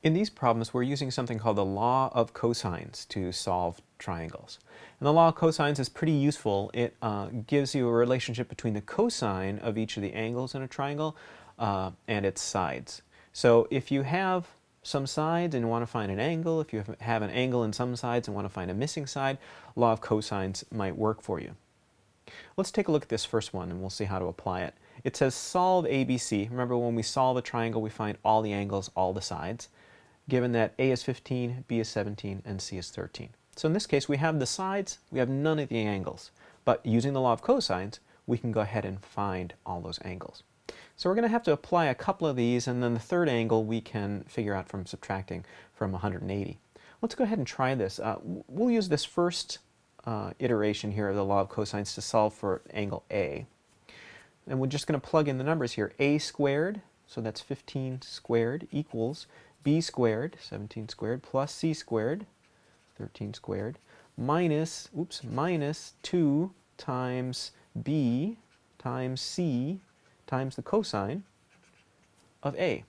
In these problems, we're using something called the law of cosines to solve triangles. And the law of cosines is pretty useful. It gives you a relationship between the cosine of each of the angles in a triangle and its sides. So if you have some sides and you want to find an angle, if you have an angle in some sides and want to find a missing side, law of cosines might work for you. Let's take a look at this first one and we'll see how to apply it. It says solve ABC. Remember, when we solve a triangle, we find all the angles, all the sides, given that A is 15, B is 17, and C is 13. So in this case, we have the sides, we have none of the angles. But using the law of cosines, we can go ahead and find all those angles. So we're going to have to apply a couple of these, and then the third angle we can figure out from subtracting from 180. Let's go ahead and try this. We'll use this first iteration here of the law of cosines to solve for angle A. And we're just going to plug in the numbers here. A squared, so that's 15 squared, equals B squared, 17 squared, plus C squared, 13 squared, minus 2 times B times C times the cosine of A.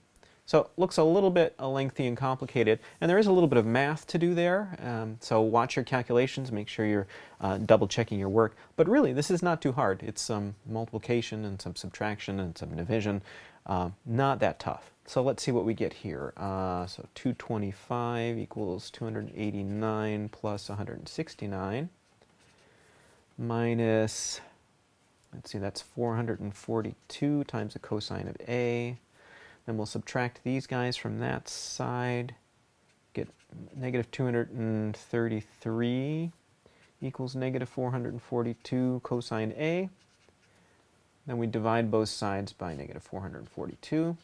So it looks a little bit lengthy and complicated, and there is a little bit of math to do there, so watch your calculations, make sure you're double checking your work. But really, this is not too hard. It's some multiplication and some subtraction and some division, not that tough. So let's see what we get here. So 225 equals 289 plus 169 minus, let's see, that's 442 times the cosine of A. Then we'll subtract these guys from that side, get negative 233 equals negative 442 cosine A. Then we divide both sides by negative 442.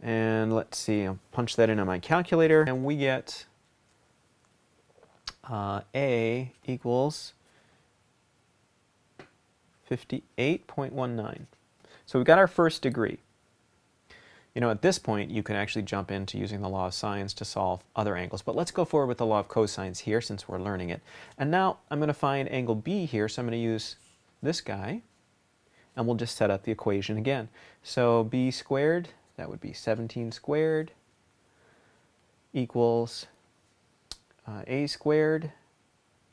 And let's see, I'll punch that in on my calculator, and we get A equals 58.19. So we've got our first degree. You know, at this point, you can actually jump into using the law of sines to solve other angles. But let's go forward with the law of cosines here since we're learning it. And now I'm going to find angle B here, so I'm going to use this guy, and we'll just set up the equation again. So B squared, that would be 17 squared, equals A squared,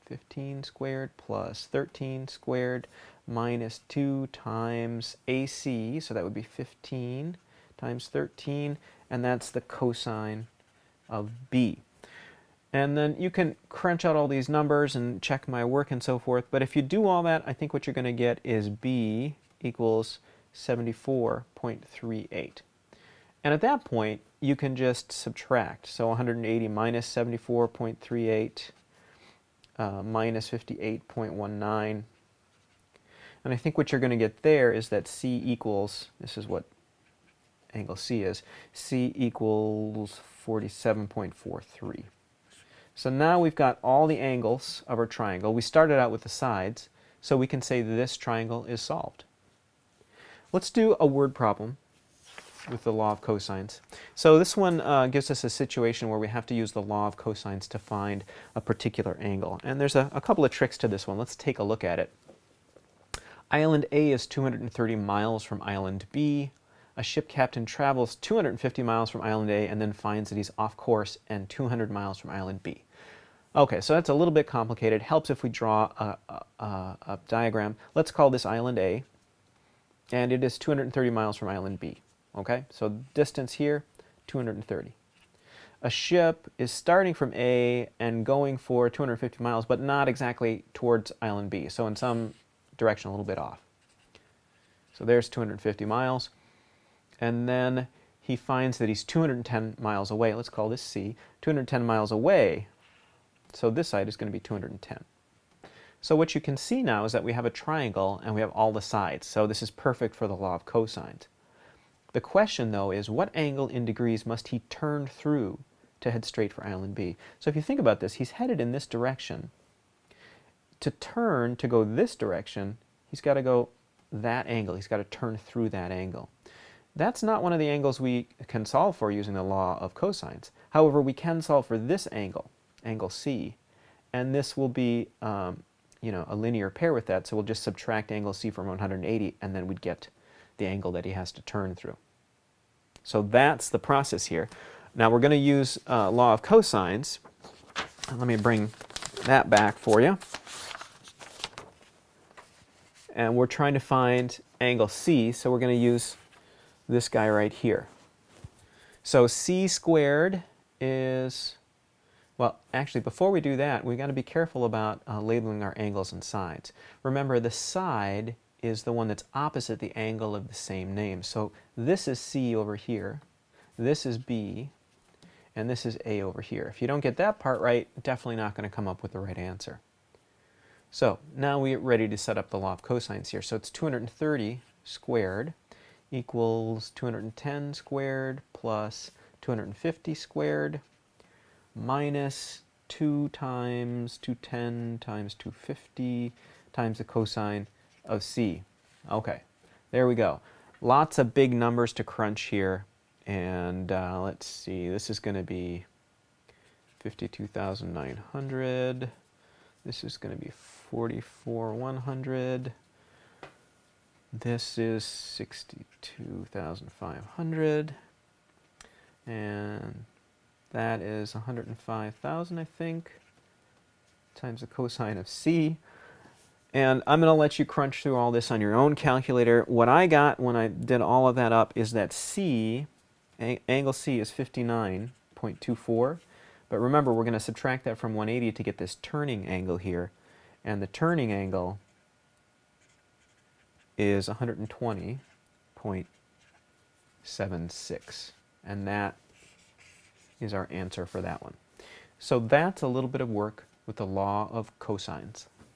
15 squared, plus 13 squared, minus 2 times AC, so that would be 15 times 13, and that's the cosine of B. And then you can crunch out all these numbers and check my work and so forth, but if you do all that, I think what you're going to get is B equals 74.38. And at that point, you can just subtract. So 180 minus 74.38 minus 58.19. And I think what you're going to get there is that C equals, this is what angle C is, C equals 47.43. So now we've got all the angles of our triangle. We started out with the sides, so we can say that this triangle is solved. Let's do a word problem with the law of cosines. So this one gives us a situation where we have to use the law of cosines to find a particular angle. And there's a couple of tricks to this one. Let's take a look at it. Island A is 230 miles from Island B. A ship captain travels 250 miles from Island A and then finds that he's off course and 200 miles from Island B. Okay, so that's a little bit complicated. Helps if we draw a diagram. Let's call this Island A, and it is 230 miles from Island B. Okay, so distance here, 230. A ship is starting from A and going for 250 miles, but not exactly towards Island B. So in some direction, a little bit off. So there's 250 miles. And then he finds that he's 210 miles away. Let's call this C. 210 miles away. So this side is going to be 210. So what you can see now is that we have a triangle and we have all the sides. So this is perfect for the law of cosines. The question, though, is what angle in degrees must he turn through to head straight for Island B? So if you think about this, he's headed in this direction. To turn to go this direction, he's got to go that angle. He's got to turn through that angle. That's not one of the angles we can solve for using the law of cosines. However, we can solve for this angle, angle C, and this will be a linear pair with that, so we'll just subtract angle C from 180, and then we'd get the angle that he has to turn through. So that's the process here. Now we're going to use law of cosines. Let me bring that back for you. And we're trying to find angle C, so we're going to use this guy right here. So C squared is, well, actually, before we do that, we've got to be careful about labeling our angles and sides. Remember, the side is the one that's opposite the angle of the same name. So this is C over here, this is B, and this is A over here. If you don't get that part right, definitely not going to come up with the right answer. So now we're ready to set up the law of cosines here. So it's 230 squared equals 210 squared plus 250 squared minus 2 times 210 times 250 times the cosine of C. Okay, there we go. Lots of big numbers to crunch here. And let's see, this is going to be 52,900. This is going to be 44,100. This is 62,500. And that is 105,000, I think, times the cosine of C. And I'm going to let you crunch through all this on your own calculator. What I got when I did all of that up is that C, angle C is 59.24. But remember, we're going to subtract that from 180 to get this turning angle here. And the turning angle is 120.76. And that is our answer for that one. So that's a little bit of work with the law of cosines.